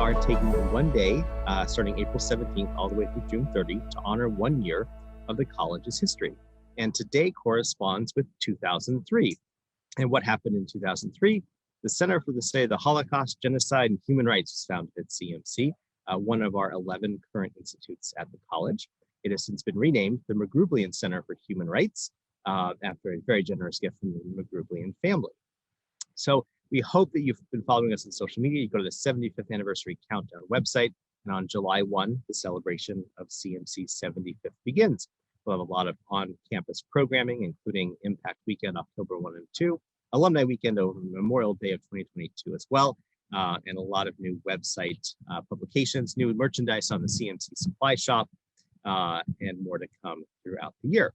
are taking one day, starting April 17th all the way through June 30, to honor 1 year of the college's history. And today corresponds with 2003. And what happened in 2003? The Center for the Study of the Holocaust, Genocide and Human Rights was founded at CMC, one of our 11 current institutes at the college. It has since been renamed the Mgrublian Center for Human Rights after a very generous gift from the Mgrublian family. So we hope that you've been following us on social media. You go to the 75th anniversary countdown website, and on July 1, the celebration of CMC's 75th begins. We'll have a lot of on-campus programming, including Impact Weekend, October 1 and 2, Alumni Weekend over Memorial Day of 2022 as well, and a lot of new website publications, new merchandise on the CMC supply shop, and more to come throughout the year.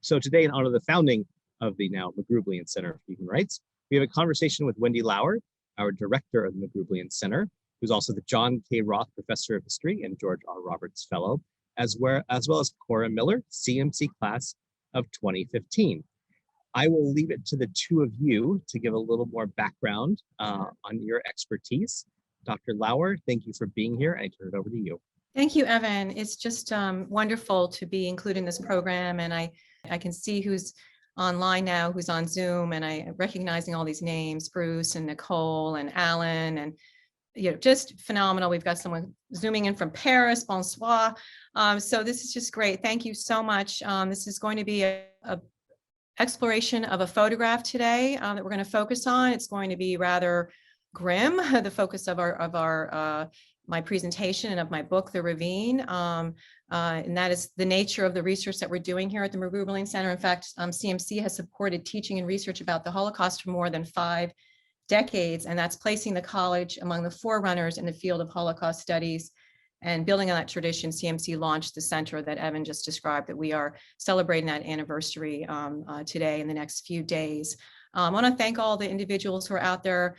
So today, in honor of the founding of the now Mgrublian Center for Human Rights, we have a conversation with Wendy Lower, our director of the Mgrublian Center, who's also the John K. Roth Professor of History and George R. Roberts Fellow, as well as Cora Miller, CMC class of 2015. I will leave it to the two of you to give a little more background on your expertise. Dr. Lower, thank you for being here. I turn it over to you. Thank you, Evan. It's just wonderful to be included in this program, and I can see who's online now, who's on Zoom, and I'm recognizing all these names, Bruce and Nicole and Alan, and just phenomenal. We've got someone zooming in from Paris, bonsoir. So this is just great. Thank you so much. This is going to be a exploration of a photograph today that we're going to focus on. It's going to be rather grim, the focus of my presentation and of my book, The Ravine. And that is the nature of the research that we're doing here at the Mgrublian Center. In fact, CMC has supported teaching and research about the Holocaust for more than 5 decades, and that's placing the college among the forerunners in the field of Holocaust studies. And building on that tradition, CMC launched the center that Evan just described, that we are celebrating that anniversary today in the next few days. I want to thank all the individuals who are out there,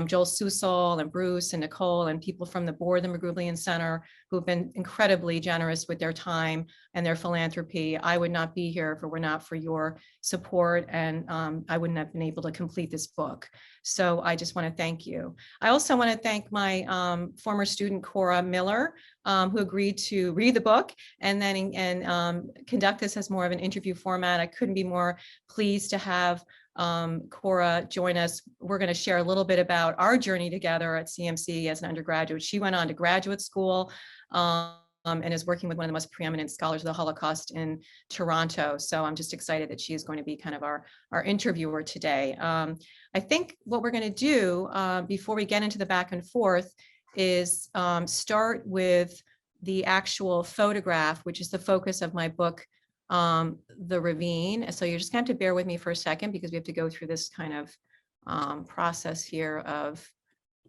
Joel Souza and Bruce and Nicole and people from the board of the Mgrublian Center who've been incredibly generous with their time and their philanthropy. I would not be here if it were not for your support, and I wouldn't have been able to complete this book. So I just want to thank you. I also want to thank my former student, Cora Miller, who agreed to read the book and then conduct this as more of an interview format. I couldn't be more pleased to have Cora join us. We're going to share a little bit about our journey together at CMC as an undergraduate. She went on to graduate school and is working with one of the most preeminent scholars of the Holocaust in Toronto. So I'm just excited that she is going to be kind of our interviewer today. I think what we're going to do before we get into the back and forth is start with the actual photograph, which is the focus of my book, The Ravine. So you're just going to have to bear with me for a second because we have to go through this kind of process here of,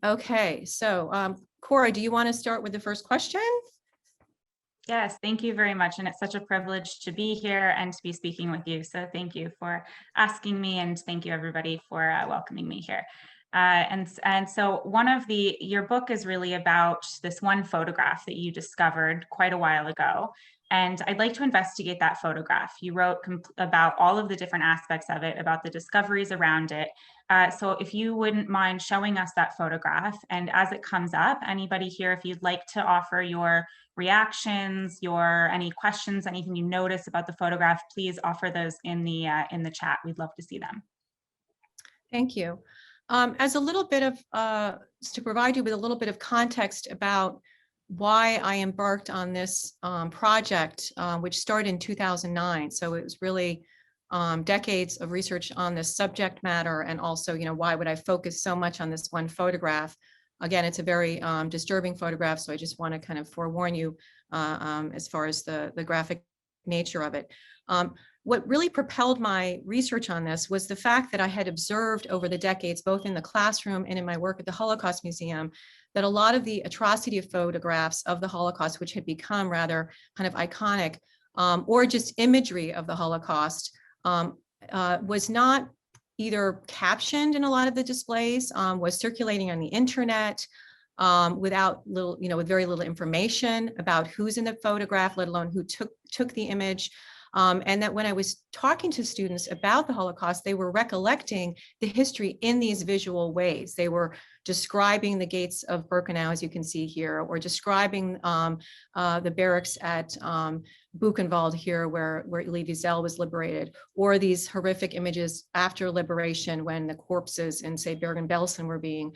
okay, so Cora, do you want to start with the first question? Yes, thank you very much. And it's such a privilege to be here and to be speaking with you. So thank you for asking me, and thank you everybody for welcoming me here. And so your book is really about this one photograph that you discovered quite a while ago. And I'd like to investigate that photograph. You wrote about all of the different aspects of it, about the discoveries around it. So if you wouldn't mind showing us that photograph, and as it comes up, anybody here, if you'd like to offer your reactions, any questions, anything you notice about the photograph, please offer those in the chat. We'd love to see them. Thank you. As a little bit of, to provide you with a little bit of context about why I embarked on this project, which started in 2009. So it was really decades of research on this subject matter, and also, why would I focus so much on this one photograph? Again, it's a very disturbing photograph, so I just want to kind of forewarn you as far as the graphic nature of it. What really propelled my research on this was the fact that I had observed over the decades, both in the classroom and in my work at the Holocaust Museum, that a lot of the atrocity of photographs of the Holocaust, which had become rather kind of iconic, or just imagery of the Holocaust, was not either captioned in a lot of the displays, was circulating on the internet, with very little information about who's in the photograph, let alone who took the image. And that when I was talking to students about the Holocaust, they were recollecting the history in these visual ways. They were describing the gates of Birkenau, as you can see here, or describing the barracks at Buchenwald here, where Elie Wiesel was liberated, or these horrific images after liberation when the corpses in, say, Bergen-Belsen were being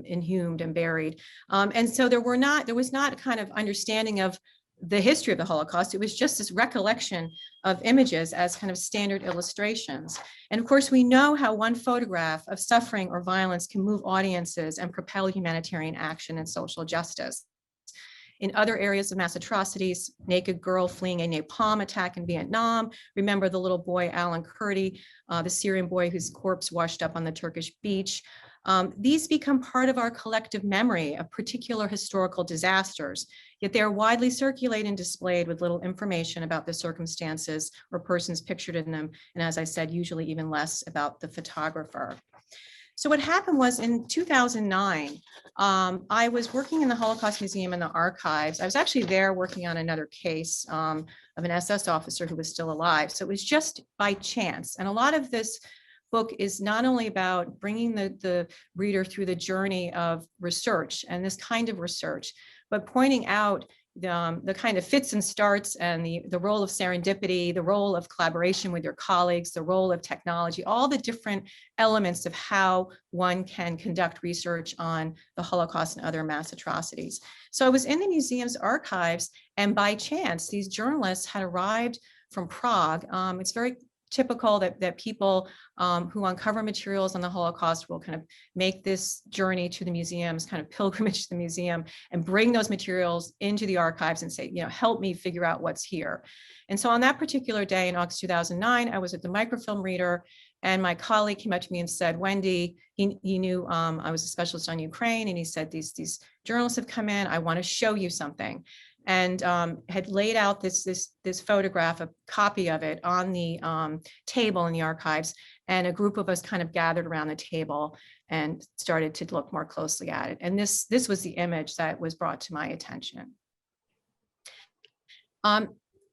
inhumed and buried. And so there was not a kind of understanding of the history of the Holocaust. It was just this recollection of images as kind of standard illustrations. And of course, we know how one photograph of suffering or violence can move audiences and propel humanitarian action and social justice. In other areas of mass atrocities, naked girl fleeing a napalm attack in Vietnam. Remember the little boy, Alan Kurdi, the Syrian boy whose corpse washed up on the Turkish beach. These become part of our collective memory of particular historical disasters, yet they are widely circulated and displayed with little information about the circumstances or persons pictured in them. And as I said, usually even less about the photographer. So what happened was in 2009, I was working in the Holocaust Museum and the archives. I was actually there working on another case of an SS officer who was still alive. So it was just by chance. And a lot of this book is not only about bringing the reader through the journey of research and this kind of research, but pointing out the kind of fits and starts and the role of serendipity, the role of collaboration with your colleagues, the role of technology, all the different elements of how one can conduct research on the Holocaust and other mass atrocities. So I was in the museum's archives, and by chance, these journalists had arrived from Prague. It's very typical that people who uncover materials on the Holocaust will kind of make this journey to the museums, kind of pilgrimage to the museum, and bring those materials into the archives and say, help me figure out what's here. And so on that particular day in August 2009, I was at the microfilm reader, and my colleague came up to me and said, Wendy, he knew I was a specialist on Ukraine, and he said, these journalists have come in, I want to show you something. And had laid out this photograph, a copy of it, on the table in the archives. And a group of us kind of gathered around the table and started to look more closely at it. And this was the image that was brought to my attention.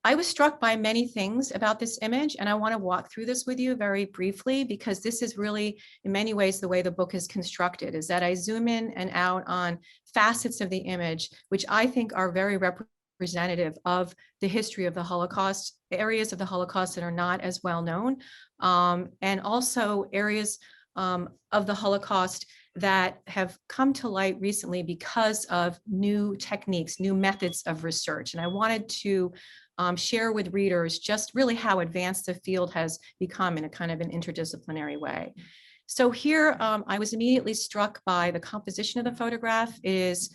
I was struck by many things about this image, and I want to walk through this with you very briefly, because this is really, in many ways, the way the book is constructed, is that I zoom in and out on facets of the image, which I think are very representative of the history of the Holocaust, areas of the Holocaust that are not as well known, and also areas of the Holocaust that have come to light recently because of new techniques, new methods of research. And I wanted to share with readers just really how advanced the field has become in a kind of an interdisciplinary way. So here, I was immediately struck by the composition of the photograph. It is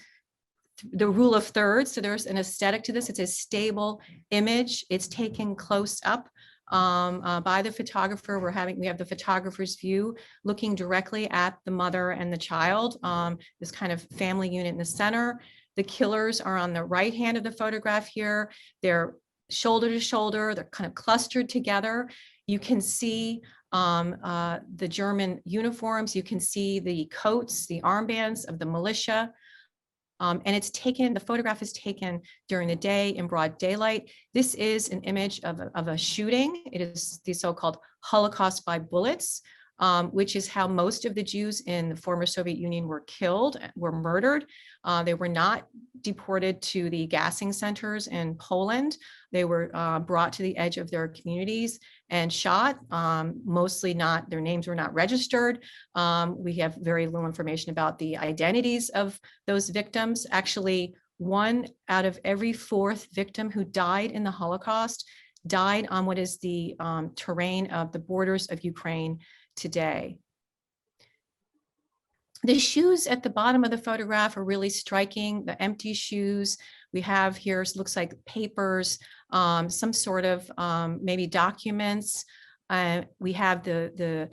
the rule of thirds. So there's an aesthetic to this. It's a stable image. It's taken close up by the photographer. We have the photographer's view looking directly at the mother and the child, this kind of family unit in the center. The killers are on the right hand of the photograph here. They're shoulder to shoulder. They're kind of clustered together. You can see the German uniforms. You can see the coats, the armbands of the militia. And the photograph is taken during the day in broad daylight. This is an image of a shooting. It is the so-called Holocaust by bullets, which is how most of the Jews in the former Soviet Union were murdered. They were not deported to the gassing centers in Poland. They were brought to the edge of their communities and shot, mostly not, their names were not registered. We have very little information about the identities of those victims. Actually, 1 out of every 4th victim who died in the Holocaust died on what is the terrain of the borders of Ukraine today. The shoes at the bottom of the photograph are really striking. The empty shoes we have here looks like papers, some sort of maybe documents. We have the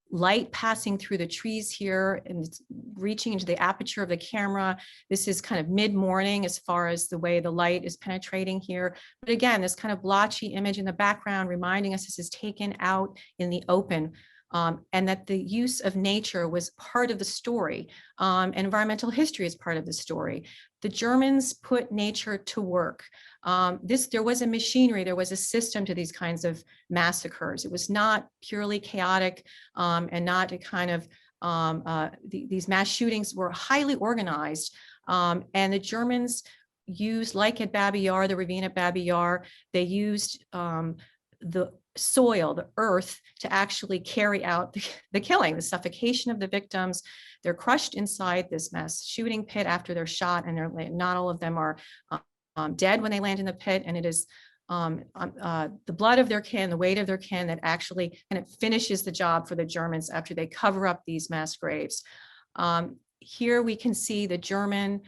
light passing through the trees here and it's reaching into the aperture of the camera. This is kind of mid-morning as far as the way the light is penetrating here. But again, this kind of blotchy image in the background reminding us this is taken out in the open. and that the use of nature was part of the story. And environmental history is part of the story. The Germans put nature to work. There was a machinery, there was a system to these kinds of massacres. It was not purely chaotic and not a kind of, these mass shootings were highly organized. And the Germans used, like at Babi Yar, the ravine at Babi Yar, they used the soil, the earth, to actually carry out the killing, the suffocation of the victims. They're crushed inside this mass shooting pit after they're shot, and not all of them are dead when they land in the pit. And it is the blood of their kin, the weight of their kin, that actually kind of finishes the job for the Germans after they cover up these mass graves. Here we can see the German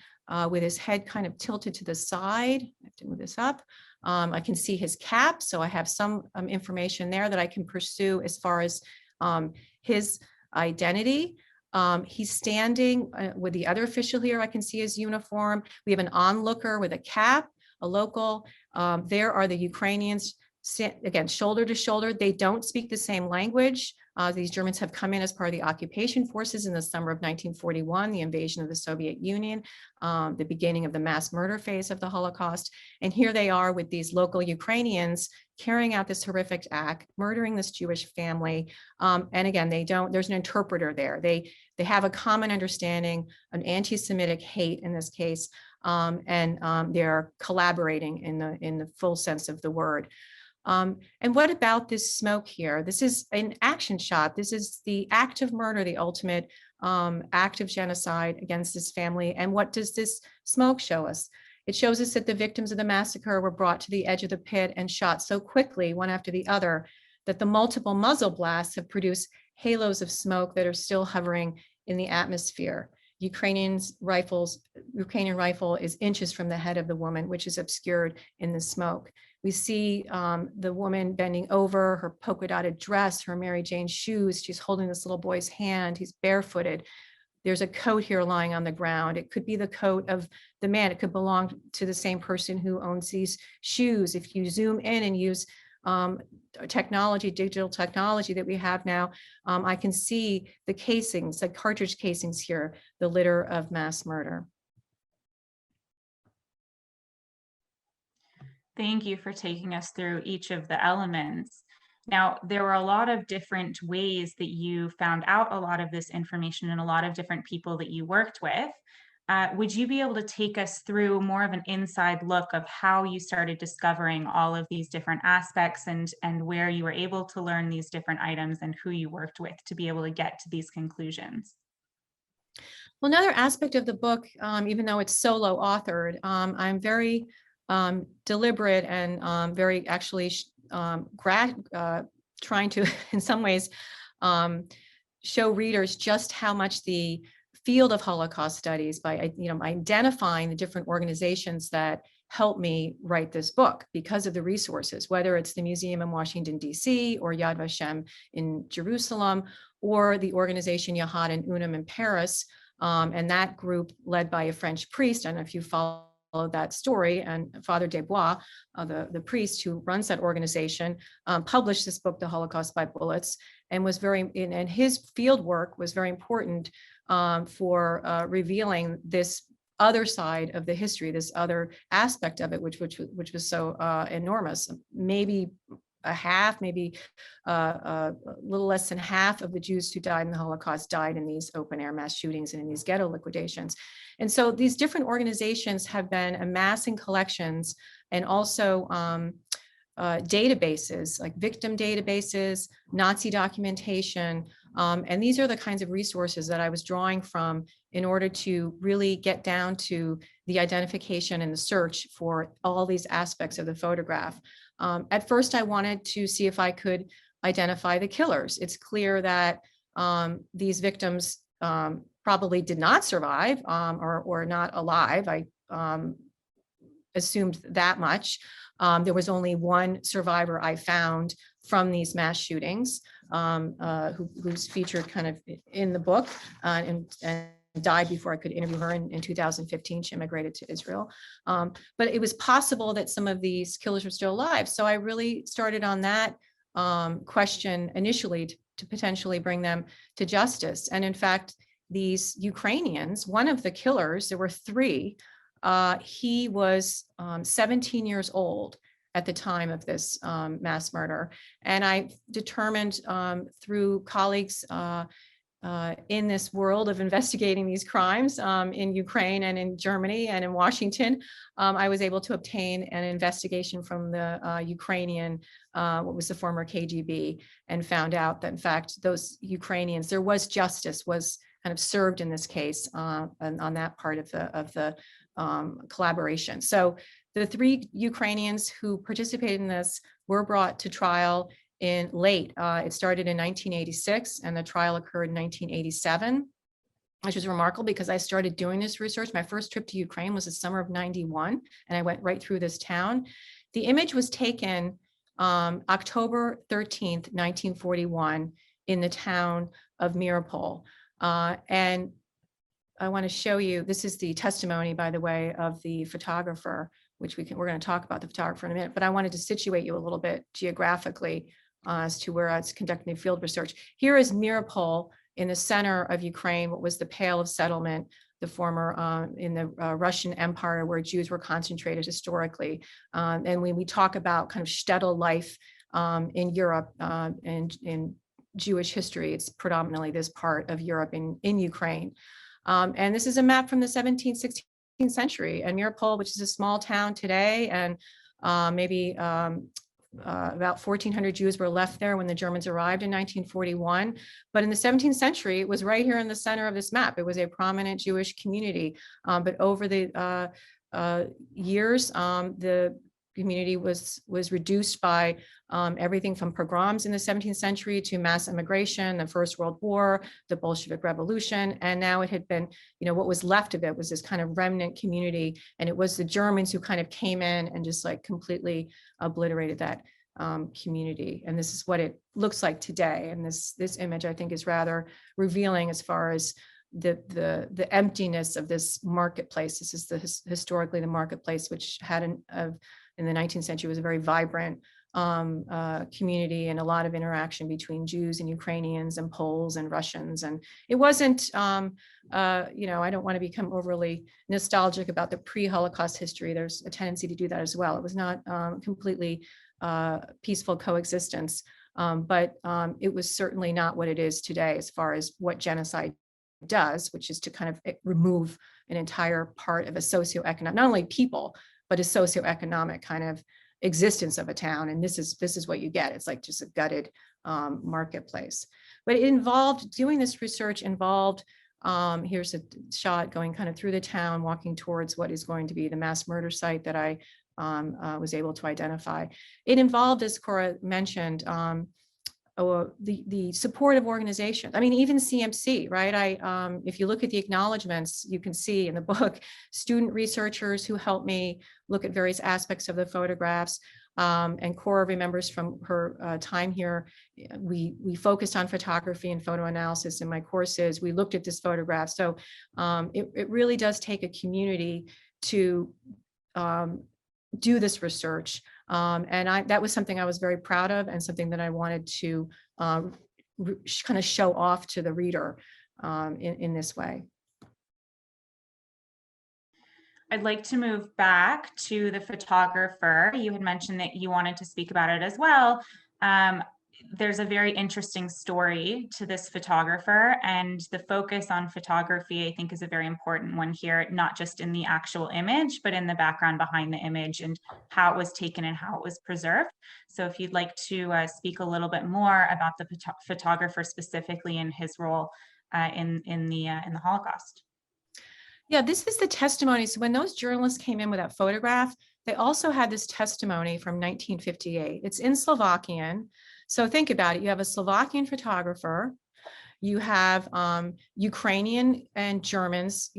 with his head kind of tilted to the side. I have to move this up. I can see his cap, so I have some information there that I can pursue as far as his identity. He's standing with the other official here. I can see his uniform. We have an onlooker with a cap, a local. There are the Ukrainians, again, shoulder to shoulder. They don't speak the same language. These Germans have come in as part of the occupation forces in the summer of 1941, the invasion of the Soviet Union, the beginning of the mass murder phase of the Holocaust. And here they are with these local Ukrainians carrying out this horrific act, murdering this Jewish family. And again, there's an interpreter there. They have a common understanding, an anti-Semitic hate in this case, and they're collaborating in the full sense of the word. And what about this smoke here? This is an action shot. This is the act of murder, the ultimate act of genocide against this family. And what does this smoke show us? It shows us that the victims of the massacre were brought to the edge of the pit and shot so quickly, one after the other, that the multiple muzzle blasts have produced halos of smoke that are still hovering in the atmosphere. Ukrainian rifle is inches from the head of the woman, which is obscured in the smoke. We see the woman bending over, her polka dotted dress, her Mary Jane shoes. She's holding this little boy's hand. He's barefooted. There's a coat here lying on the ground. It could be the coat of the man. It could belong to the same person who owns these shoes. If you zoom in and use technology, digital technology that we have now, I can see the casings, the cartridge casings here, the litter of mass murder. Thank you for taking us through each of the elements. Now, there were a lot of different ways that you found out a lot of this information and a lot of different people that you worked with. Would you be able to take us through more of an inside look of how you started discovering all of these different aspects and where you were able to learn these different items and who you worked with to be able to get to these conclusions? Well, another aspect of the book, even though it's solo authored, I'm very deliberate and very actually trying to, in some ways, show readers just how much the field of Holocaust studies, by identifying the different organizations that helped me write this book because of the resources, whether it's the museum in Washington, D.C., or Yad Vashem in Jerusalem, or the organization Yahad and Unum in Paris, and that group led by a French priest. I don't know if you follow that story, and Father Desbois, the priest who runs that organization, published this book, The Holocaust by Bullets, and was and his field work was very important for revealing this other side of the history, this other aspect of it, which was so enormous. Maybe a half, maybe a little less than half of the Jews who died in the Holocaust died in these open air mass shootings and in these ghetto liquidations. And so these different organizations have been amassing collections and also databases, like victim databases, Nazi documentation. And these are the kinds of resources that I was drawing from in order to really get down to the identification and the search for all these aspects of the photograph. At first, I wanted to see if I could identify the killers. It's clear that these victims probably did not survive or not alive. I assumed that much. There was only one survivor I found from these mass shootings, who's featured kind of in the book and died before I could interview her in 2015. She immigrated to Israel. But it was possible that some of these killers were still alive. So I really started on that question initially to potentially bring them to justice. And in fact, these Ukrainians, one of the killers, there were three, he was 17 years old at the time of this mass murder. And I determined through colleagues in this world of investigating these crimes in Ukraine and in Germany and in Washington, I was able to obtain an investigation from the Ukrainian, what was the former KGB, and found out that in fact those Ukrainians, there was justice was kind of served in this case on that part of the collaboration. So the three Ukrainians who participated in this were brought to trial in late. It started in 1986 and the trial occurred in 1987, which was remarkable because I started doing this research. My first trip to Ukraine was the summer of 91, and I went right through this town. The image was taken October 13th, 1941 in the town of Mariupol. And I want to show you, this is the testimony, by the way, of the photographer, which we're going to talk about the photographer in a minute, but I wanted to situate you a little bit geographically as to where I was conducting field research. Here is Mariupol in the center of Ukraine, what was the Pale of Settlement, the former in the Russian Empire where Jews were concentrated historically. And when we talk about kind of shtetl life in Europe and in Jewish history, it's predominantly this part of Europe in Ukraine. And this is a map from the 17th, 16th century. And Mariupol, which is a small town today, and maybe about 1,400 Jews were left there when the Germans arrived in 1941. But in the 17th century, it was right here in the center of this map. It was a prominent Jewish community. But over the years, the community was reduced by everything from pogroms in the 17th century to mass immigration, the First World War, the Bolshevik Revolution. And now it had been, what was left of it was this kind of remnant community. And it was the Germans who kind of came in and just like completely obliterated that community. And this is what it looks like today. And this image, I think, is rather revealing as far as the emptiness of this marketplace. This is historically the marketplace, which had in the 19th century was a very vibrant community and a lot of interaction between Jews and Ukrainians and Poles and Russians. And it wasn't, I don't want to become overly nostalgic about the pre-Holocaust history. There's a tendency to do that as well. It was not completely peaceful coexistence, but it was certainly not what it is today as far as what genocide does, which is to kind of remove an entire part of a socioeconomic, not only people, but a socioeconomic kind of existence of a town. And this is what you get. It's like just a gutted marketplace. But it involved, doing this research involved, here's a shot going kind of through the town, walking towards what is going to be the mass murder site that I was able to identify. It involved, as Cora mentioned, the support of organizations. I mean, even CMC, right? If you look at the acknowledgements, you can see in the book, student researchers who helped me look at various aspects of the photographs. And Cora remembers from her time here, we focused on photography and photo analysis in my courses. We looked at this photograph. So it really does take a community to do this research. And that was something I was very proud of and something that I wanted to kind of show off to the reader in this way. I'd like to move back to the photographer. You had mentioned that you wanted to speak about it as well. There's a very interesting story to this photographer, and the focus on photography, I think, is a very important one here, not just in the actual image, but in the background behind the image and how it was taken and how it was preserved. So if you'd like to speak a little bit more about the photographer specifically and his role in the Holocaust. Yeah, this is the testimony. So when those journalists came in with that photograph, they also had this testimony from 1958. It's in Slovakian. So think about it. You have a Slovakian photographer, you have Ukrainian and Germans,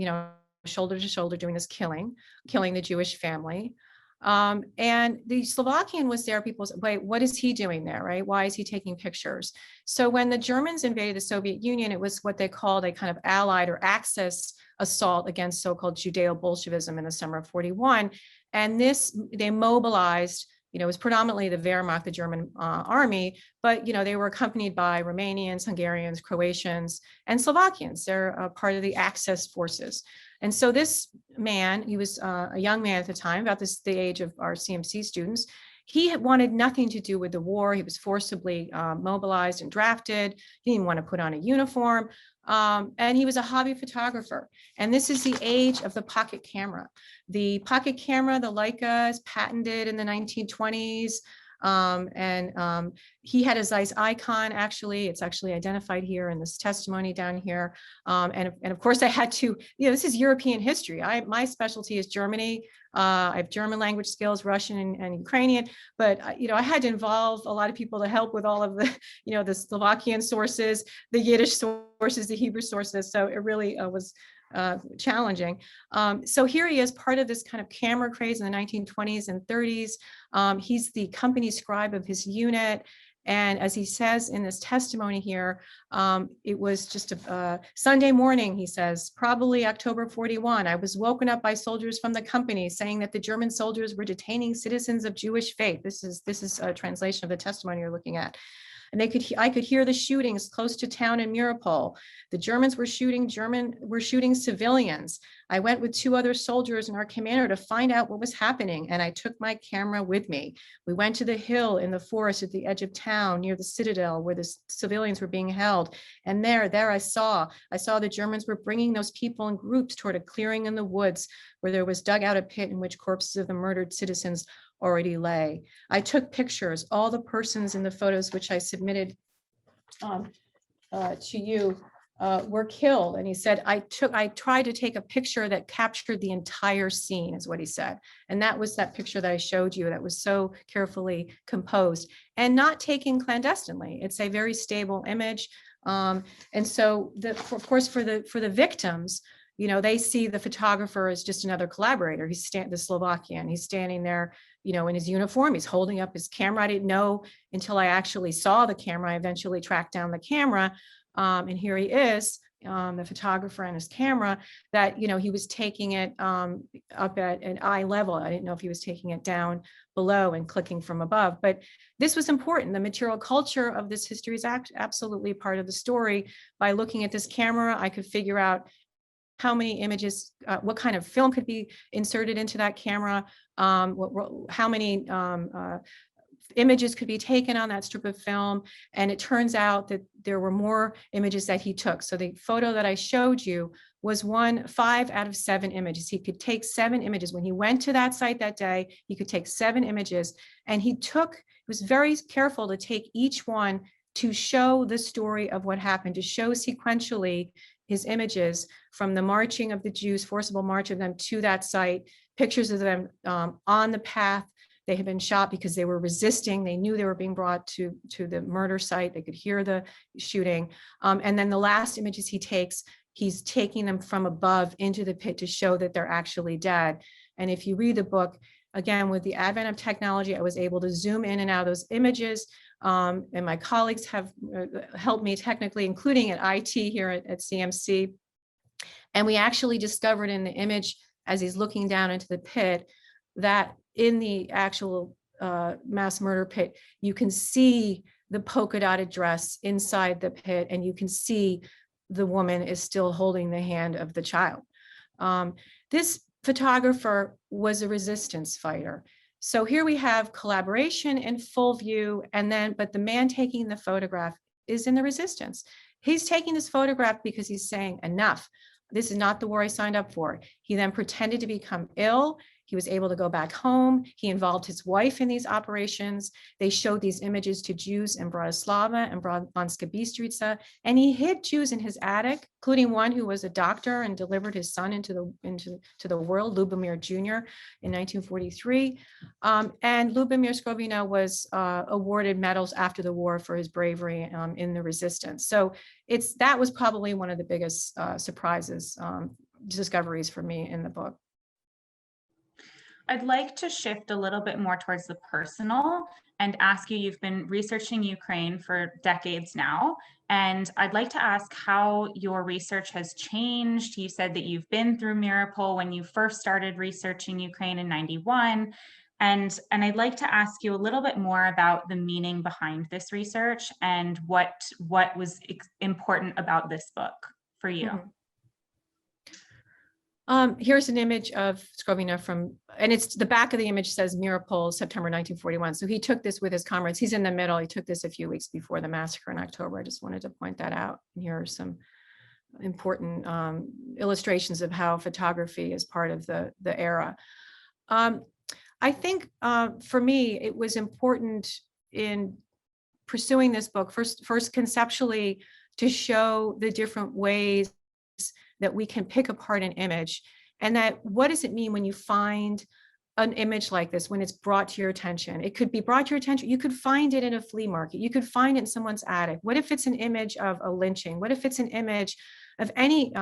shoulder to shoulder doing this killing the Jewish family. And the Slovakian was there. People said, wait, what is he doing there, right? Why is he taking pictures? So when the Germans invaded the Soviet Union, it was what they called a kind of allied or Axis assault against so-called Judeo-Bolshevism in the summer of 41. And they mobilized it was predominantly the Wehrmacht, the German army, but, they were accompanied by Romanians, Hungarians, Croatians, and Slovakians. They're part of the Axis forces. And so this man, he was a young man at the time, about the age of our CMC students. He wanted nothing to do with the war. He was forcibly mobilized and drafted. He didn't want to put on a uniform. And he was a hobby photographer. And this is the age of the pocket camera. The pocket camera, the Leica, is patented in the 1920s. He had a Zeiss icon, actually. It's actually identified here in this testimony down here. And of course, I had to, this is European history. My specialty is Germany. I have German language skills, Russian and Ukrainian, but I had to involve a lot of people to help with all of the, the Slovakian sources, the Yiddish sources, the Hebrew sources. So it really was challenging. So here he is, part of this kind of camera craze in the 1920s and 30s. He's the company scribe of his unit. And as he says in this testimony here, it was just a Sunday morning, he says, probably October 41. I was woken up by soldiers from the company saying that the German soldiers were detaining citizens of Jewish faith. This is a translation of the testimony you're looking at. And I could hear the shootings close to town in Mirapol. The Germans were shooting civilians. I went with 2 other soldiers and our commander to find out what was happening, and I took my camera with me. We went to the hill in the forest at the edge of town near the citadel where the civilians were being held. And there I saw the Germans were bringing those people in groups toward a clearing in the woods where there was dug out a pit in which corpses of the murdered citizens already lay. I took pictures. All the persons in the photos which I submitted to you were killed. And he said, I tried to take a picture that captured the entire scene, is what he said. And that was that picture that I showed you that was so carefully composed and not taken clandestinely. It's a very stable image. And so of course, for the victims, they see the photographer as just another collaborator. The Slovakian, he's standing there, in his uniform, he's holding up his camera. I didn't know until I actually saw the camera. I eventually tracked down the camera. And here he is, the photographer and his camera, that, he was taking it up at an eye level. I didn't know if he was taking it down below and clicking from above, but this was important. The material culture of this history is absolutely part of the story. By looking at this camera, I could figure out how many images, what kind of film could be inserted into that camera, how many images could be taken on that strip of film. And it turns out that there were more images that he took. So the photo that I showed you was 5 out of 7 images. He could take 7 images. When he went to that site that day, he could take 7 images. And he was very careful to take each one to show the story of what happened, to show sequentially his images from the marching of the Jews, forcible march of them to that site, pictures of them on the path. They had been shot because they were resisting. They knew they were being brought to the murder site. They could hear the shooting. And then the last images he takes, he's taking them from above into the pit to show that they're actually dead. And if you read the book, again, with the advent of technology, I was able to zoom in and out of those images. And my colleagues have helped me technically, including at IT here at CMC. And we actually discovered in the image, as he's looking down into the pit, that in the actual mass murder pit, you can see the polka dotted dress inside the pit, and you can see the woman is still holding the hand of the child. This photographer was a resistance fighter. So here we have collaboration in full view, but the man taking the photograph is in the resistance. He's taking this photograph because he's saying, enough. This is not the war I signed up for. He then pretended to become ill. He was able to go back home. He involved his wife in these operations. They showed these images to Jews in Bratislava and Banska Bystrica, and he hid Jews in his attic, including one who was a doctor and delivered his son into the world, Lubomir Jr. in 1943. And Lubomir Skrovina was awarded medals after the war for his bravery in the resistance. So that was probably one of the biggest discoveries for me in the book. I'd like to shift a little bit more towards the personal and ask you, you've been researching Ukraine for decades now, and I'd like to ask how your research has changed. You said that you've been through Mirapol when you first started researching Ukraine in '91. And I'd like to ask you a little bit more about the meaning behind this research and what was important about this book for you. Here's an image of Skrovina from, and it's the back of the image says Mirapol, September 1941. So he took this with his comrades. He's in the middle. He took this a few weeks before the massacre in October. I just wanted to point that out. And here are some important illustrations of how photography is part of the era. I think for me, it was important in pursuing this book, first conceptually, to show the different ways that we can pick apart an image, and that what does it mean when you find an image like this, when it's brought to your attention. It could be brought to your attention. You could find it in a flea market. You could find it in someone's attic. What if it's an image of a lynching? What if it's an image of any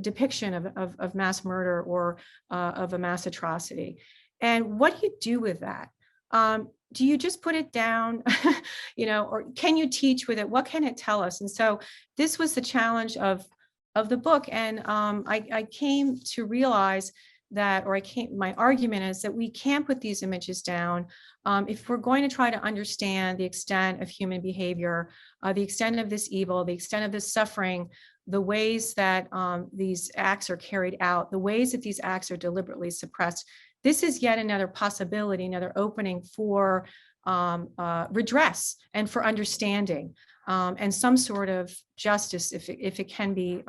depiction of mass murder or of a mass atrocity? And what do you do with that? Do you just put it down, or can you teach with it? What can it tell us? And so this was the challenge of the book. And I came to realize that, my argument is that we can't put these images down if we're going to try to understand the extent of human behavior, the extent of this evil, the extent of this suffering, the ways that these acts are carried out, the ways that these acts are deliberately suppressed. This is yet another possibility, another opening for redress and for understanding and some sort of justice if it can be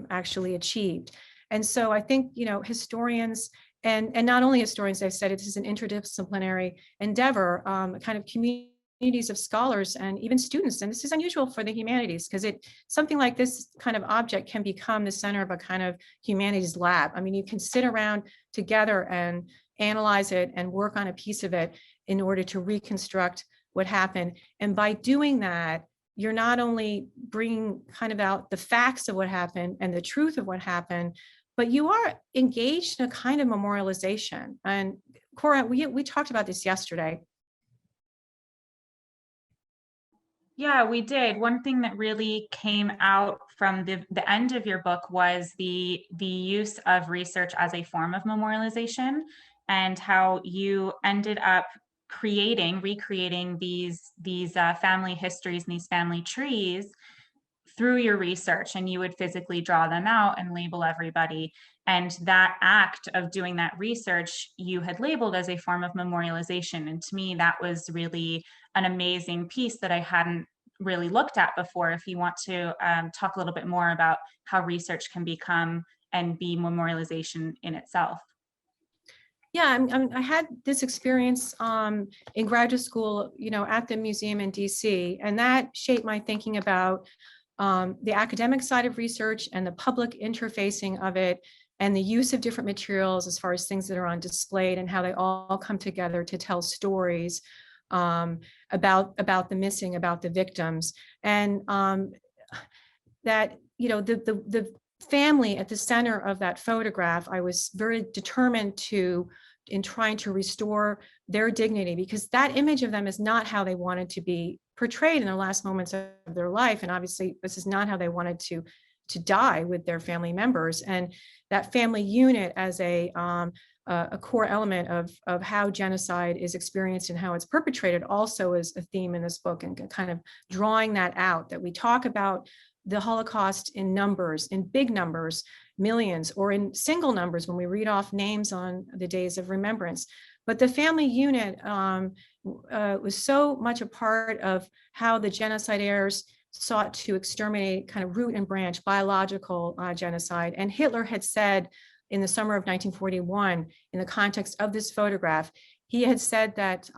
actually achieved. And so I think, historians and not only historians, I've said this is an interdisciplinary endeavor, kind of communities of scholars and even students. And this is unusual for the humanities because something like this kind of object can become the center of a kind of humanities lab. I mean, you can sit around together and analyze it and work on a piece of it in order to reconstruct what happened. And by doing that, you're not only bringing kind of out the facts of what happened and the truth of what happened, but you are engaged in a kind of memorialization. And Cora, we talked about this yesterday. Yeah, we did. One thing that really came out from the end of your book was the use of research as a form of memorialization, and how you ended up recreating these family histories and these family trees through your research, and you would physically draw them out and label everybody. And that act of doing that research you had labeled as a form of memorialization. And to me, that was really an amazing piece that I hadn't really looked at before. If you want to talk a little bit more about how research can become and be memorialization in itself. Yeah, I had this experience in graduate school, at the museum in DC, and that shaped my thinking about the academic side of research and the public interfacing of it, and the use of different materials as far as things that are on display and how they all come together to tell stories about the missing, about the victims, and that the family at the center of that photograph. I was very determined in trying to restore their dignity, because that image of them is not how they wanted to be portrayed in the last moments of their life. And obviously this is not how they wanted to die with their family members. And that family unit as a core element of how genocide is experienced and how it's perpetrated also is a theme in this book, and kind of drawing that out, that we talk about the Holocaust in numbers, in big numbers, millions, or in single numbers when we read off names on the days of remembrance. But the family unit was so much a part of how the genociders sought to exterminate kind of root and branch biological genocide. And Hitler had said in the summer of 1941, in the context of this photograph, he had said that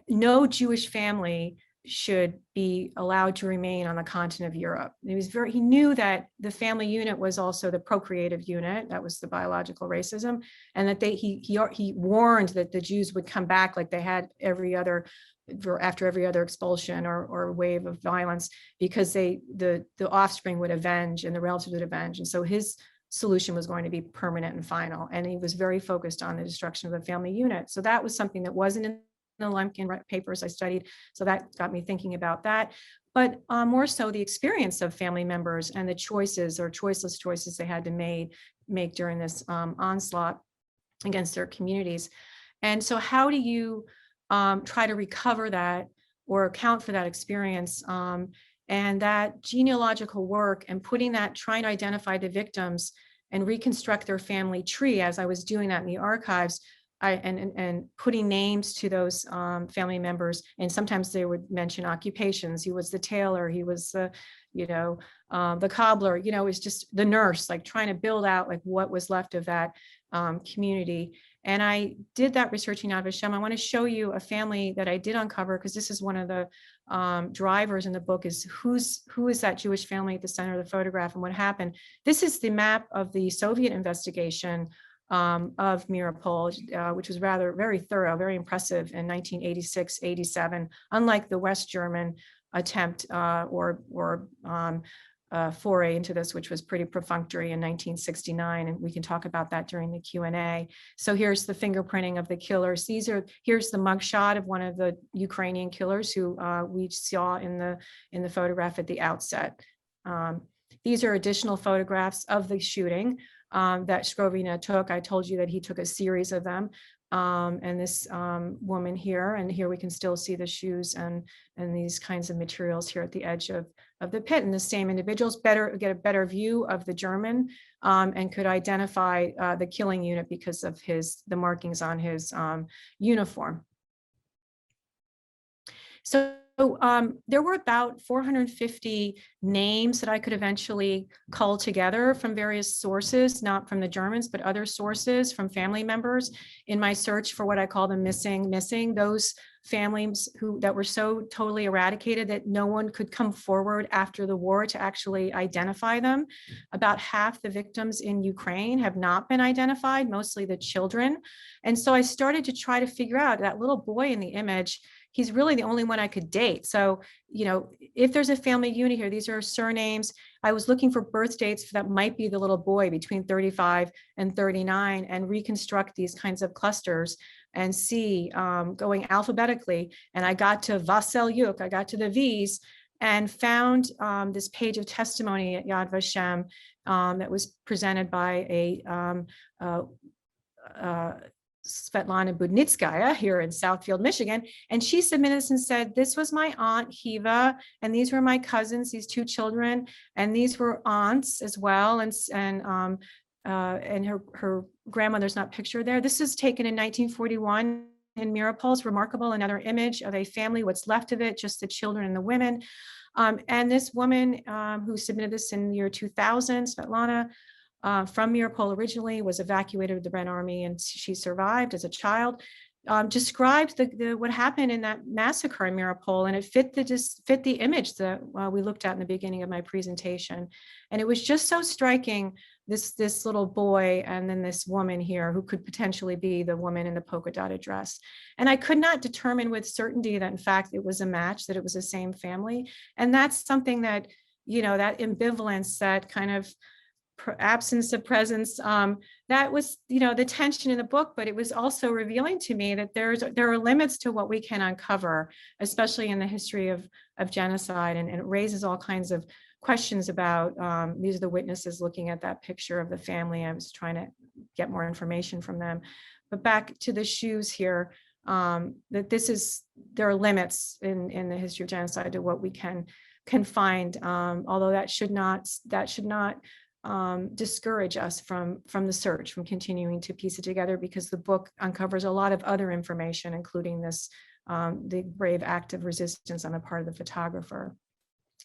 no Jewish family should be allowed to remain on the continent of Europe. He knew that the family unit was also the procreative unit, that was the biological racism, and that he warned that the Jews would come back like they had after every other expulsion or wave of violence, because the offspring would avenge and the relatives would avenge. And so his solution was going to be permanent and final. And he was very focused on the destruction of the family unit. So that was something that wasn't in the Lemkin papers I studied. So that got me thinking about that. But more so the experience of family members and the choices or choiceless choices they had to make during this onslaught against their communities. And so how do you try to recover that or account for that experience? And that genealogical work and putting that, trying to identify the victims and reconstruct their family tree, as I was doing that in the archives, and putting names to those family members. And sometimes they would mention occupations. He was the tailor, he was the, the cobbler, it's just the nurse, like trying to build out like what was left of that community. And I did that researching Yad Vashem. I want to show you a family that I did uncover, because this is one of the drivers in the book, is who is that Jewish family at the center of the photograph and what happened. This is the map of the Soviet investigation of Mariupol, which was very thorough, very impressive in 1986-87, unlike the West German attempt or foray into this, which was pretty perfunctory in 1969, and we can talk about that during the Q&A. So here's the fingerprinting of the killers. Here's the mugshot of one of the Ukrainian killers who we saw in the photograph at the outset. These are additional photographs of the shooting that Skrovina took. I told you that he took a series of them. And this woman here, and here we can still see the shoes and these kinds of materials here at the edge of the pit. And the same individuals get a better view of the German and could identify the killing unit because of the markings on his uniform. So there were about 450 names that I could eventually cull together from various sources, not from the Germans, but other sources from family members in my search for what I call the missing, those families that were so totally eradicated that no one could come forward after the war to actually identify them. About half the victims in Ukraine have not been identified, mostly the children. And so I started to try to figure out that little boy in the image. He's really the only one I could date. So, if there's a family unit here, these are surnames. I was looking for birth dates that might be the little boy between 35 and 39 and reconstruct these kinds of clusters and see going alphabetically. And I got to Vaselyuk, I got to the V's and found this page of testimony at Yad Vashem that was presented by a Svetlana Budnitskaya here in Southfield, Michigan. And she submitted this and said, this was my aunt Hiva, and these were my cousins, these two children, and these were aunts as well. And her grandmother's not pictured there. This is taken in 1941 in Mariupol. It's remarkable. Another image of a family, what's left of it, just the children and the women. And this woman who submitted this in the year 2000, Svetlana, from Mariupol originally, was evacuated with the Red Army, and she survived as a child, described what happened in that massacre in Mariupol, and it fit the image that we looked at in the beginning of my presentation. And it was just so striking, this little boy and then this woman here who could potentially be the woman in the polka dotted dress. And I could not determine with certainty that in fact it was a match, that it was the same family. And that's something that, that ambivalence, that kind of absence of presence, that was the tension in the book, but it was also revealing to me that there are limits to what we can uncover, especially in the history of genocide, and it raises all kinds of questions about these are the witnesses looking at that picture of the family. I was trying to get more information from them. But back to the shoes here, that there are limits in the history of genocide to what we can find, although that should not discourage us from the search, from continuing to piece it together, because the book uncovers a lot of other information, including this, the brave act of resistance on the part of the photographer.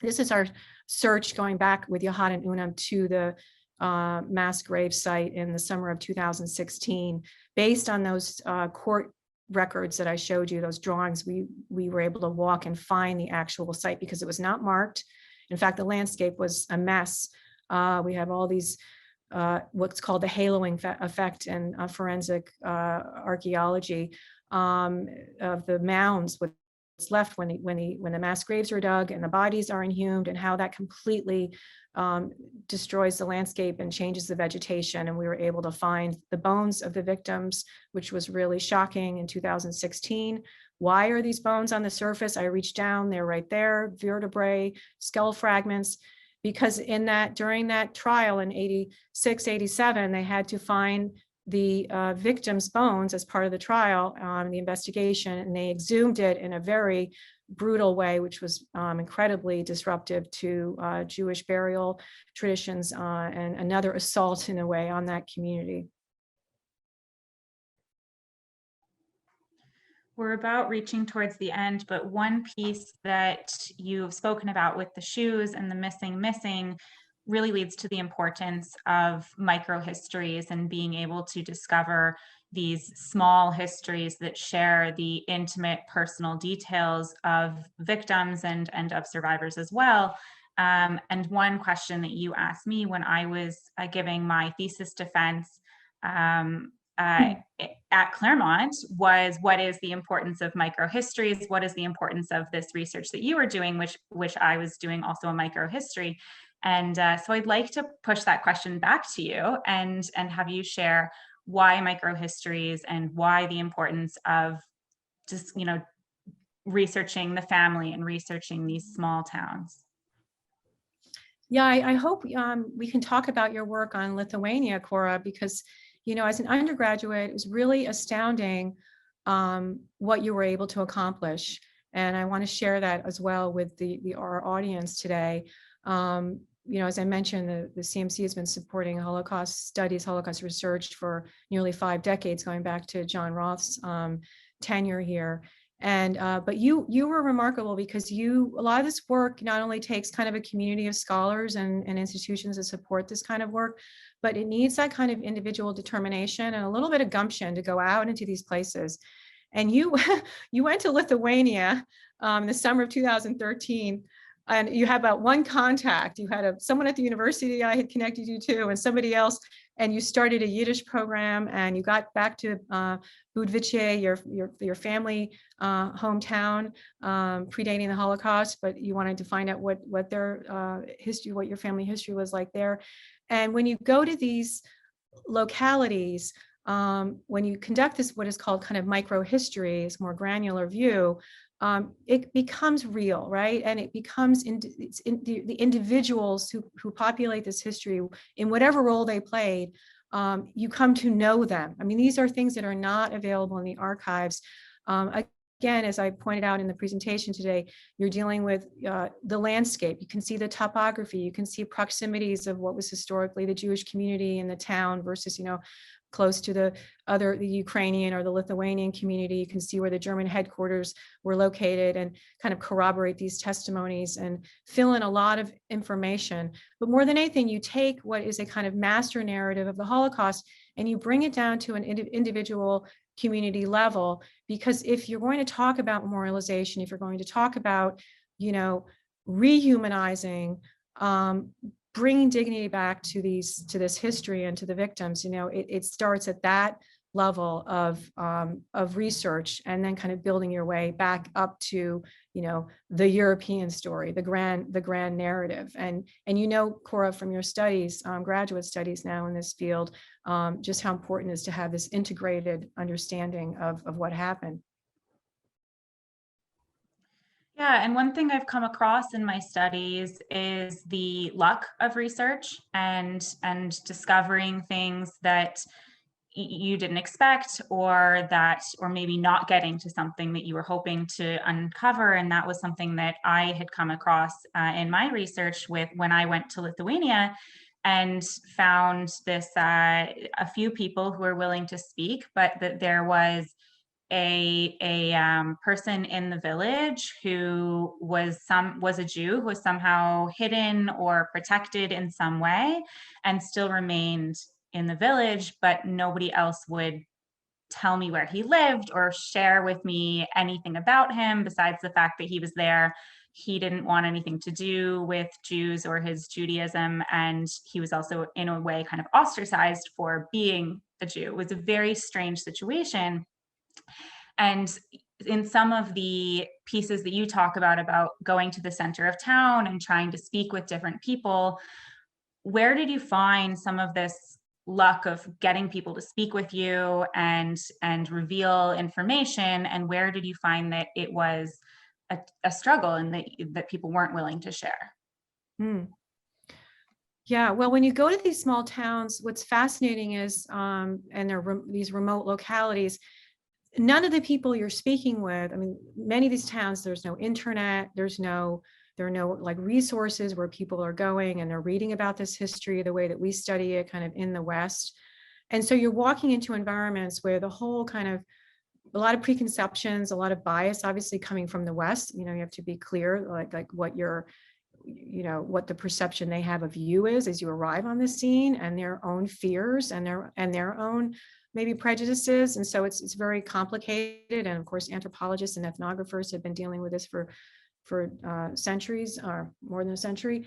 This is our search going back with Yahad and Unam to the mass grave site in the summer of 2016. Based on those court records that I showed you, those drawings, we were able to walk and find the actual site because it was not marked. In fact, the landscape was a mess. We have all these, what's called the haloing effect in forensic archaeology of the mounds, what's left when the mass graves are dug and the bodies are inhumed, and how that completely destroys the landscape and changes the vegetation. And we were able to find the bones of the victims, which was really shocking in 2016. why are these bones on the surface? I reached down, they're right there, vertebrae, skull fragments, because during that trial in 86, 87, they had to find the victim's bones as part of the trial, the investigation, and they exhumed it in a very brutal way, which was incredibly disruptive to Jewish burial traditions, and another assault in a way on that community. We're about reaching towards the end, but one piece that you've spoken about with the shoes and the missing really leads to the importance of microhistories and being able to discover these small histories that share the intimate personal details of victims and of survivors as well. And one question that you asked me when I was giving my thesis defense at Claremont was, what is the importance of microhistories? What is the importance of this research that you were doing, which I was doing also a microhistory? And so I'd like to push that question back to you and have you share why microhistories and why the importance of just, researching the family and researching these small towns. Yeah, I hope we can talk about your work on Lithuania, Cora, because as an undergraduate, it was really astounding what you were able to accomplish. And I want to share that as well with our audience today. As I mentioned, the CMC has been supporting Holocaust studies, Holocaust research for nearly 5 decades, going back to John Roth's tenure here. And but you were remarkable because a lot of this work not only takes kind of a community of scholars and institutions that support this kind of work, but it needs that kind of individual determination and a little bit of gumption to go out into these places. And you went to Lithuania in the summer of 2013, and you had about one contact. You had someone at the university I had connected you to, and somebody else, and you started a Yiddish program, and you got back to Budvice, your family hometown, predating the Holocaust, but you wanted to find out what their history, what your family history was like there. And when you go to these localities, when you conduct this, what is called kind of microhistories, more granular view, it becomes real, right? And it becomes the individuals who populate this history in whatever role they played. You come to know them. I mean, these are things that are not available in the archives. Again, as I pointed out in the presentation today, you're dealing with the landscape. You can see the topography. You can see proximities of what was historically the Jewish community in the town versus, close to the Ukrainian or the Lithuanian community. You can see where the German headquarters were located and kind of corroborate these testimonies and fill in a lot of information. But more than anything, you take what is a kind of master narrative of the Holocaust and you bring it down to an individual community level. Because if you're going to talk about memorialization, if you're going to talk about, rehumanizing, bringing dignity back to this history and to the victims, it starts at that level of research, and then kind of building your way back up to the European story, the grand narrative. And Cora, from your studies, graduate studies now in this field, just how important it is to have this integrated understanding of what happened. Yeah, and one thing I've come across in my studies is the luck of research and discovering things that you didn't expect, or maybe not getting to something that you were hoping to uncover. And that was something that I had come across in my research when I went to Lithuania and found this a few people who were willing to speak, but that there was a person in the village who was a Jew who was somehow hidden or protected in some way and still remained in the village, but nobody else would tell me where he lived or share with me anything about him besides the fact that he was there. He didn't want anything to do with Jews or his Judaism, and he was also in a way kind of ostracized for being a Jew. It was a very strange situation. And in some of the pieces that you talk about going to the center of town and trying to speak with different people, where did you find some of this luck of getting people to speak with you and reveal information, and where did you find that it was a struggle and that people weren't willing to share? Yeah, well, when you go to these small towns, what's fascinating is, and these remote localities, none of the people you're speaking with, I mean, many of these towns, there's no internet, there are no like resources where people are going and they're reading about this history the way that we study it kind of in the West. And so you're walking into environments where the whole kind of, a lot of preconceptions, a lot of bias, obviously coming from the West, you have to be clear, like what what the perception they have of you is as you arrive on the scene, and their own fears and their own maybe prejudices. And so it's very complicated. And of course, anthropologists and ethnographers have been dealing with this for centuries, or more than a century.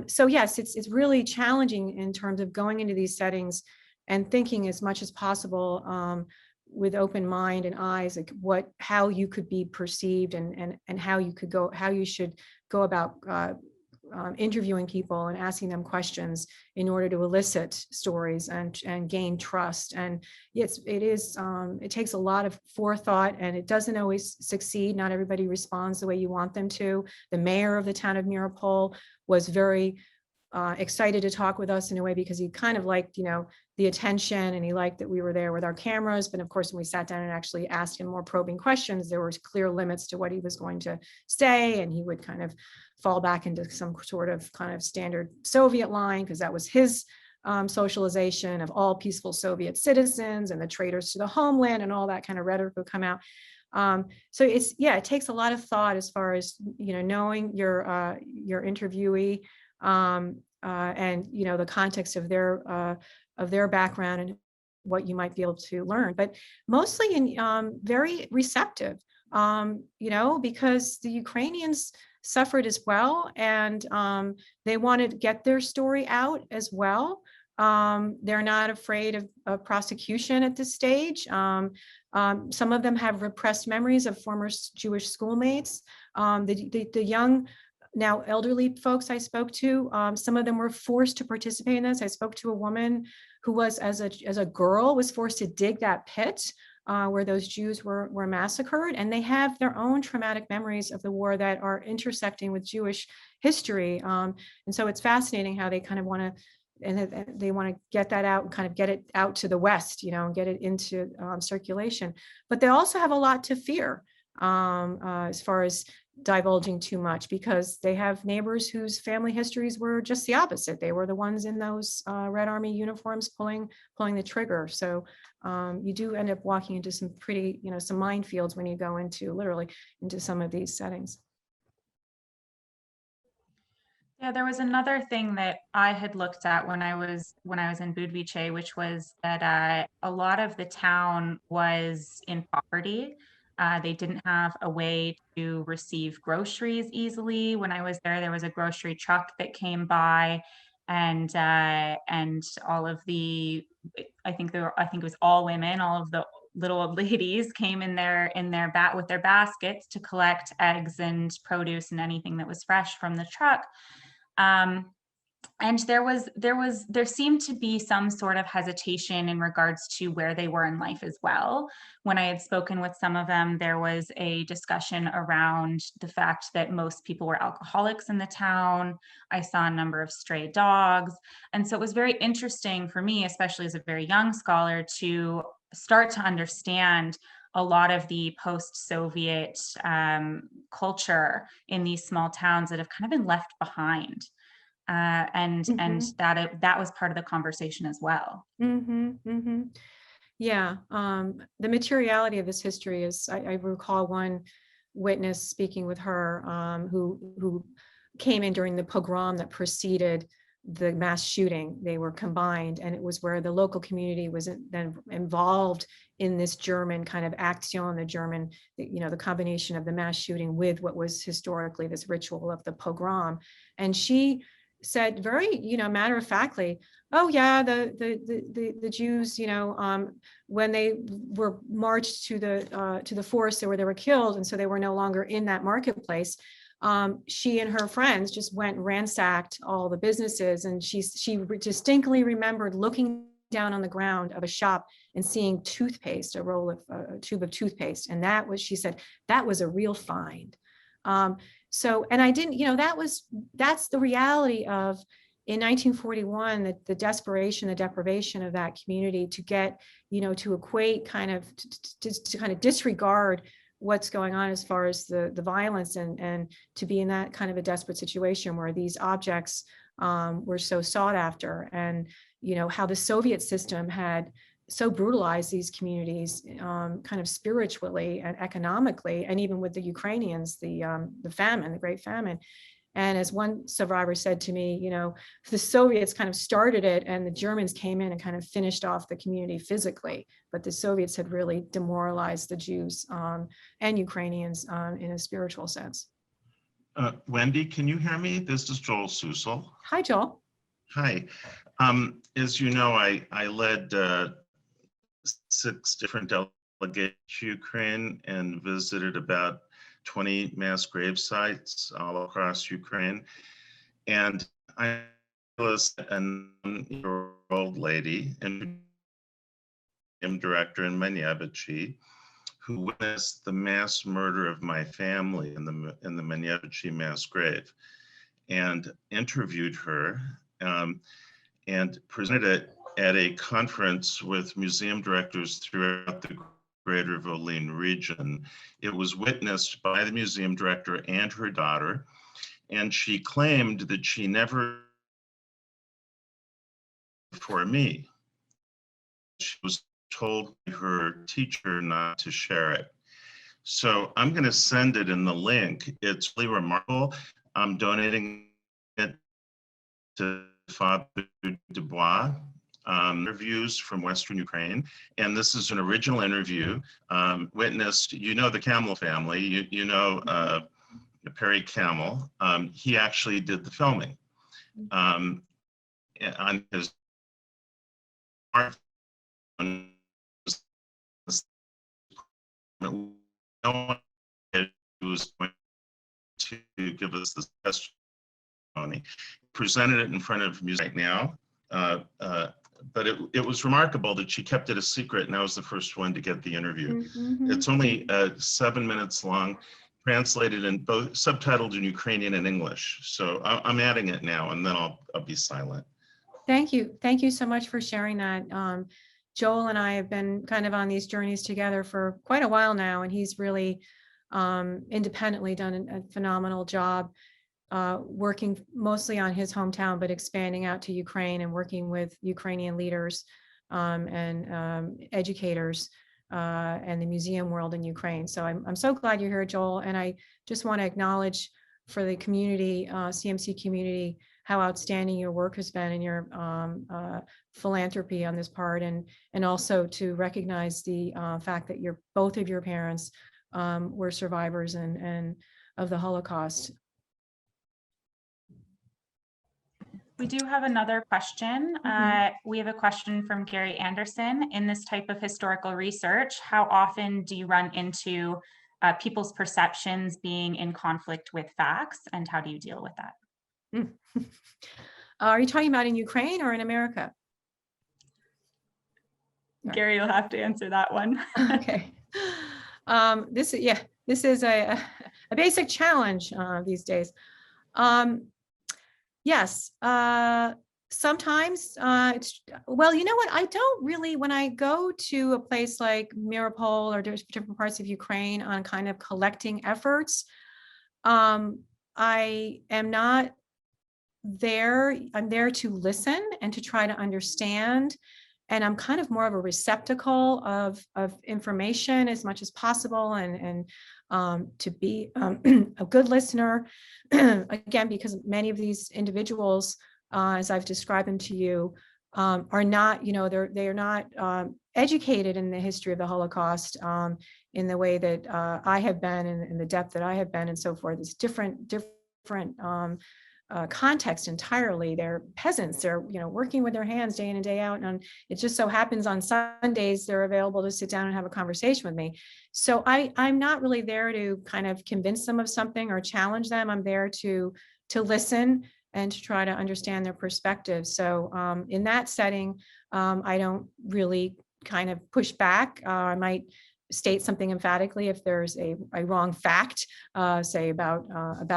So yes, it's really challenging in terms of going into these settings and thinking as much as possible with open mind and eyes, like how you could be perceived and how you should go about interviewing people and asking them questions in order to elicit stories and gain trust. And it takes a lot of forethought, and it doesn't always succeed. Not everybody responds the way you want them to. The mayor of the town of Mirapol was very excited to talk with us in a way, because he kind of liked, the attention, and he liked that we were there with our cameras. But of course, when we sat down and actually asked him more probing questions, there were clear limits to what he was going to say, and he would kind of fall back into some sort of kind of standard Soviet line, because that was his socialization of all peaceful Soviet citizens and the traitors to the homeland, and all that kind of rhetoric would come out. So it takes a lot of thought as far as knowing your interviewee, and the context of their background and what you might be able to learn, but mostly very receptive, because the Ukrainians suffered as well, and they wanted to get their story out as well. They're not afraid of prosecution at this stage. Some of them have repressed memories of former Jewish schoolmates. The young, now elderly folks I spoke to, some of them were forced to participate in this. I spoke to a woman who was, as a girl, was forced to dig that pit where those Jews were massacred, and they have their own traumatic memories of the war that are intersecting with Jewish history. And so it's fascinating how they kind of want to get that out and kind of get it out to the West, and get it into circulation. But they also have a lot to fear as far as divulging too much, because they have neighbors whose family histories were just the opposite. They were the ones in those Red Army uniforms pulling the trigger. So you do end up walking into some pretty, some minefields when you go literally into some of these settings. Yeah, there was another thing that I had looked at when I was in Budvice, which was that a lot of the town was in poverty. They didn't have a way to receive groceries easily. When I was there was a grocery truck that came by, and all of the, I think it was all women, all of the little old ladies came in with their baskets to collect eggs and produce and anything that was fresh from the truck. And there seemed to be some sort of hesitation in regards to where they were in life as well. When I had spoken with some of them, there was a discussion around the fact that most people were alcoholics in the town. I saw a number of stray dogs. And so it was very interesting for me, especially as a very young scholar, to start to understand a lot of the post-Soviet culture in these small towns that have kind of been left behind. And that was part of the conversation as well. Yeah, the materiality of this history is, I recall one witness speaking with her who came in during the pogrom that preceded the mass shooting. They were combined, and it was where the local community was then involved in this German kind of action, the German, the combination of the mass shooting with what was historically this ritual of the pogrom. And she said very, matter of factly, oh yeah, the Jews, when they were marched to the forest where they were killed, and so they were no longer in that marketplace. She and her friends just went and ransacked all the businesses, and she distinctly remembered looking down on the ground of a shop and seeing toothpaste, a tube of toothpaste. And that was, she said, that was a real find. So, and I didn't, that's the reality of, in 1941, the desperation, the deprivation of that community to get, to equate kind of, to kind of disregard what's going on as far as the violence, and to be in that kind of a desperate situation where these objects were so sought after, and how the Soviet system had so brutalized these communities, kind of spiritually and economically, and even with the Ukrainians, the famine, the Great Famine. And as one survivor said to me, the Soviets kind of started it, and the Germans came in and kind of finished off the community physically, but the Soviets had really demoralized the Jews and Ukrainians in a spiritual sense. Wendy, can you hear me? This is Joel Souza. Hi, Joel. Hi. As you know, I led 6 different delegations to Ukraine and visited about 20 mass grave sites all across Ukraine. And I was a 9-year-old lady and director in Manevichy, who witnessed the mass murder of my family in the Manevichy mass grave, and interviewed her and presented it at a conference with museum directors throughout the Greater Volhynian region. It was witnessed by the museum director and her daughter, and she claimed that she never for me. She was told by her teacher not to share it. So I'm going to send it in the link. It's really remarkable. I'm donating it to Father Dubois. Interviews from Western Ukraine, and this is an original interview witnessed. The Camel family, Perry Camel. He actually did the filming on his smartphone. No one was going to give us this testimony. Presented it in front of music right now. But it was remarkable that she kept it a secret, and I was the first one to get the interview. Mm-hmm. It's only 7 minutes long, translated in both, subtitled in Ukrainian and English. So I'm adding it now, and then I'll be silent. Thank you. Thank you so much for sharing that. Joel and I have been kind of on these journeys together for quite a while now, and he's really independently done a phenomenal job working mostly on his hometown, but expanding out to Ukraine and working with Ukrainian leaders and educators and the museum world in Ukraine. So I'm so glad you're here, Joel. And I just want to acknowledge for the community, CMC community, how outstanding your work has been and your philanthropy on this part, and also to recognize the fact that both of your parents were survivors and of the Holocaust. We do have another question. We have a question from Gary Anderson. In this type of historical research, how often do you run into people's perceptions being in conflict with facts, and how do you deal with that? Are you talking about in Ukraine or in America? Gary, you'll have to answer that one. Okay. This is a basic challenge these days. Yes, sometimes well, you know what? I don't really, when I go to a place like Mariupol or different parts of Ukraine on kind of collecting efforts, I am not there. I'm there to listen and to try to understand. And I'm kind of more of a receptacle of information as much as possible, and to be a good listener. Again, because many of these individuals, as I've described them to you, are not, they are not educated in the history of the Holocaust in the way that I have been, and in the depth that I have been, and so forth. It's different context entirely. They're peasants. They're working with their hands day in and day out, and it just so happens on Sundays they're available to sit down and have a conversation with me. So I'm not really there to kind of convince them of something or challenge them. I'm there to listen and to try to understand their perspective. So in that setting, I don't really kind of push back. I might state something emphatically if there's a wrong fact, say about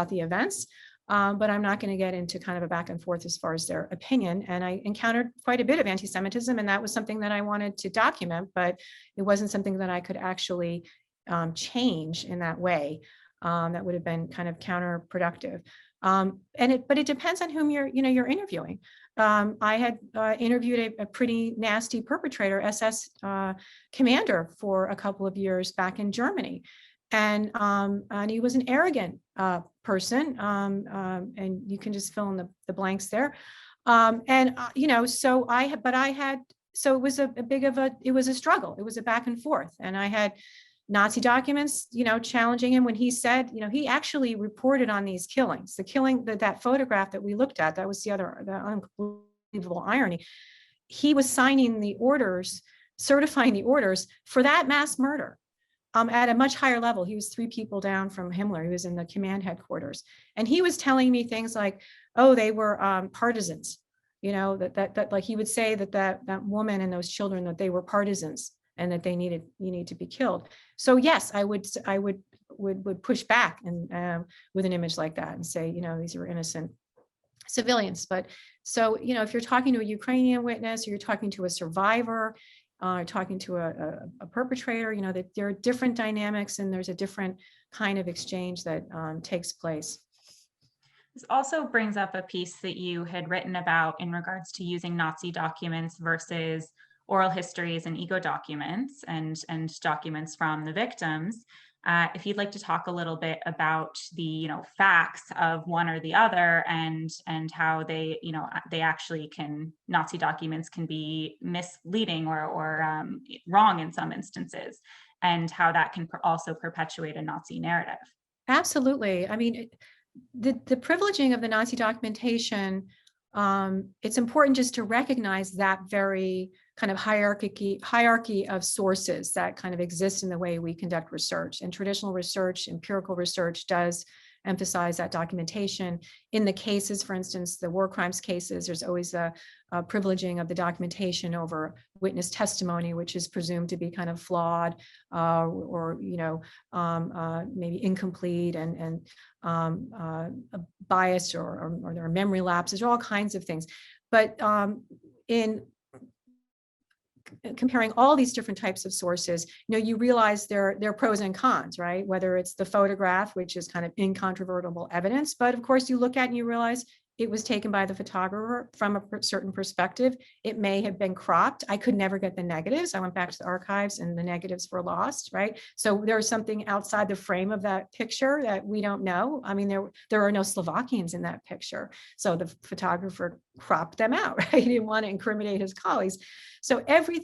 the events. But I'm not going to get into kind of a back and forth as far as their opinion. And I encountered quite a bit of anti-Semitism, and that was something that I wanted to document, but it wasn't something that I could actually change in that way. That would have been kind of counterproductive. But it depends on whom you're interviewing. I had interviewed a pretty nasty perpetrator, SS commander, for a couple of years back in Germany. And he was an arrogant person, and you can just fill in the blanks there. So it was it was a struggle. It was a back and forth, and I had Nazi documents, challenging him when he said, he actually reported on these killings. The killing, that photograph that we looked at, that was the unbelievable irony. He was signing the orders, certifying the orders for that mass murder. At a much higher level. He was 3 people down from Himmler. He was in the command headquarters. And he was telling me things like, oh, they were partisans, that like he would say that woman and those children, that they were partisans and that you need to be killed. So yes, I would push back and with an image like that and say, these are innocent civilians. But so, if you're talking to a Ukrainian witness, or you're talking to a survivor, talking to a perpetrator, that there are different dynamics and there's a different kind of exchange that takes place. This also brings up a piece that you had written about in regards to using Nazi documents versus oral histories and ego documents and documents from the victims. If you'd like to talk a little bit about the facts of one or the other, and how they actually Nazi documents can be misleading or wrong in some instances, and how that can also perpetuate a Nazi narrative. Absolutely. I mean, the privileging of the Nazi documentation, it's important just to recognize that very kind of hierarchy of sources that kind of exist in the way we conduct research. And traditional research, empirical research, does emphasize that documentation. In the cases, for instance, the war crimes cases, there's always a privileging of the documentation over witness testimony, which is presumed to be kind of flawed or maybe incomplete and biased, or there are memory lapses, or all kinds of things. But in comparing all these different types of sources, you realize there are pros and cons, right? Whether it's the photograph, which is kind of incontrovertible evidence, but of course you look at and you realize it was taken by the photographer from a certain perspective. It may have been cropped. I could never get the negatives. I went back to the archives and the negatives were lost, right? So there's something outside the frame of that picture that we don't know. I mean, there are no Slovakians in that picture. So the photographer cropped them out, right? He didn't want to incriminate his colleagues. So every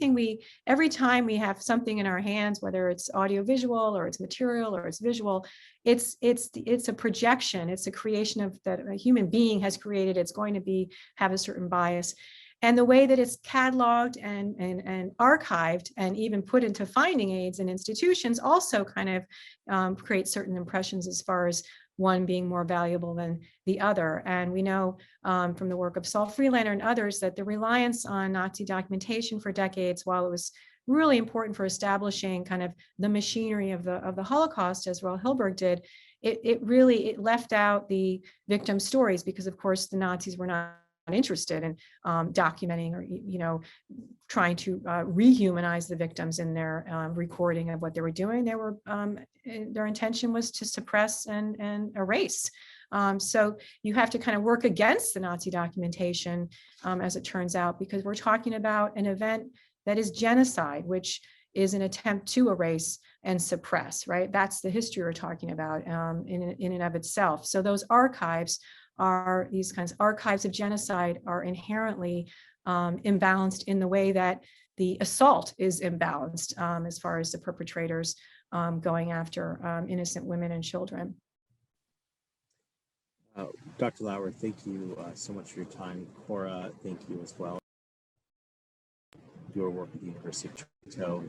time we have something in our hands, whether it's audiovisual or it's material or it's visual, it's a projection. It's a creation of that a human being has created. It's going to have a certain bias. And the way that it's cataloged and archived and even put into finding aids in institutions also kind of create certain impressions as far as one being more valuable than the other. And we know from the work of Saul Freelander and others that the reliance on Nazi documentation for decades, while it was really important for establishing kind of the machinery of the Holocaust, as Roel Hilberg did, it left out the victim stories, because of course the Nazis were not interested in documenting or trying to rehumanize the victims in their recording of what they were doing. Their intention was to suppress and erase. So you have to kind of work against the Nazi documentation, as it turns out, because we're talking about an event that is genocide, which is an attempt to erase and suppress, right? That's the history we're talking about in and of itself. So those archives are, these kinds of archives of genocide are inherently imbalanced in the way that the assault is imbalanced as far as the perpetrators going after innocent women and children. Dr. Lower, thank you so much for your time. Cora, thank you as well. Your work at the University of Toronto.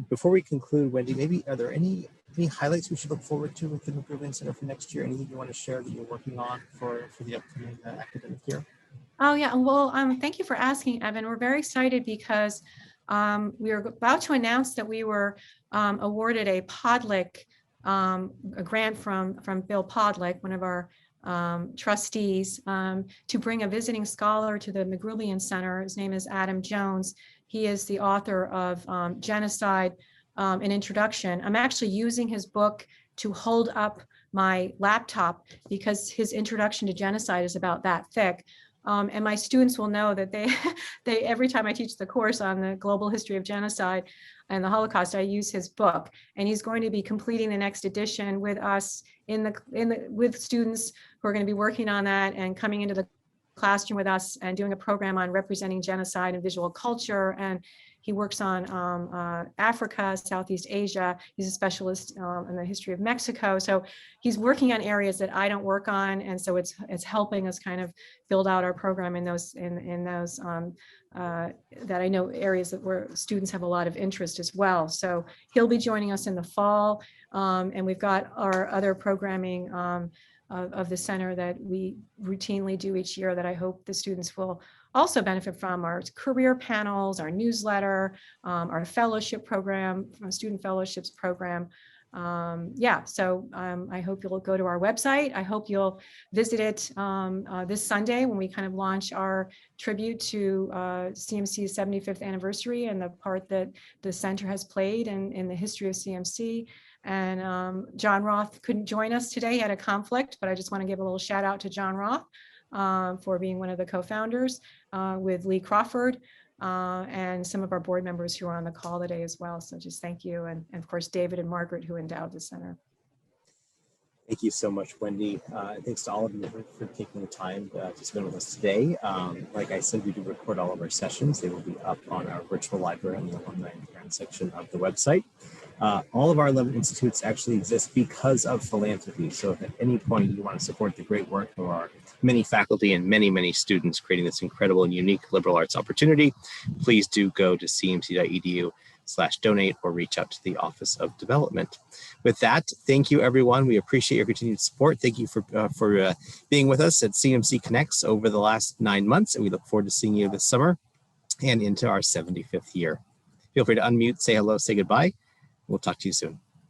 Before we conclude, Wendy, maybe are there any highlights we should look forward to with the Mgrublian Center for next year? Anything you want to share that you're working on for the upcoming academic year? Oh, yeah. Well, thank you for asking, Evan. We're very excited because we are about to announce that we were awarded a Podlick, a grant from Bill Podlick, one of our trustees, to bring a visiting scholar to the Mgrublian Center. His name is Adam Jones. He is the author of Genocide, an Introduction. I'm actually using his book to hold up my laptop because his introduction to genocide is about that thick. And my students will know that they every time I teach the course on the global history of genocide and the Holocaust, I use his book, and he's going to be completing the next edition with us with students who are going to be working on that and coming into the classroom with us and doing a program on representing genocide and visual culture. And he works on Africa, Southeast Asia. He's a specialist in the history of Mexico. So he's working on areas that I don't work on, and so it's helping us kind of build out our program in those that I know areas where students have a lot of interest as well. So he'll be joining us in the fall, and we've got our other programming of the center that we routinely do each year that I hope the students will also benefit from: our career panels, our newsletter, our fellowship program, student fellowships program. So I hope you'll go to our website. I hope you'll visit it this Sunday when we kind of launch our tribute to CMC's 75th anniversary and the part that the center has played in the history of CMC. And John Roth couldn't join us today. He had a conflict, but I just want to give a little shout out to John Roth for being one of the co-founders with Lee Crawford and some of our board members who are on the call today as well. So just thank you. And of course, David and Margaret, who endowed the center. Thank you so much, Wendy. Thanks to all of you for taking the time to spend with us today. Like I said, we do record all of our sessions. They will be up on our virtual library in the alumni and parent section of the website. All of our 11 institutes actually exist because of philanthropy. So if at any point you want to support the great work of our many faculty and many students creating this incredible and unique liberal arts opportunity, please do go to cmc.edu/donate or reach out to the Office of Development. With that, thank you, everyone. We appreciate your continued support. Thank you for being with us at CMC Connects over the last 9 months, and we look forward to seeing you this summer and into our 75th year. Feel free to unmute, say hello, say goodbye. We'll talk to you soon.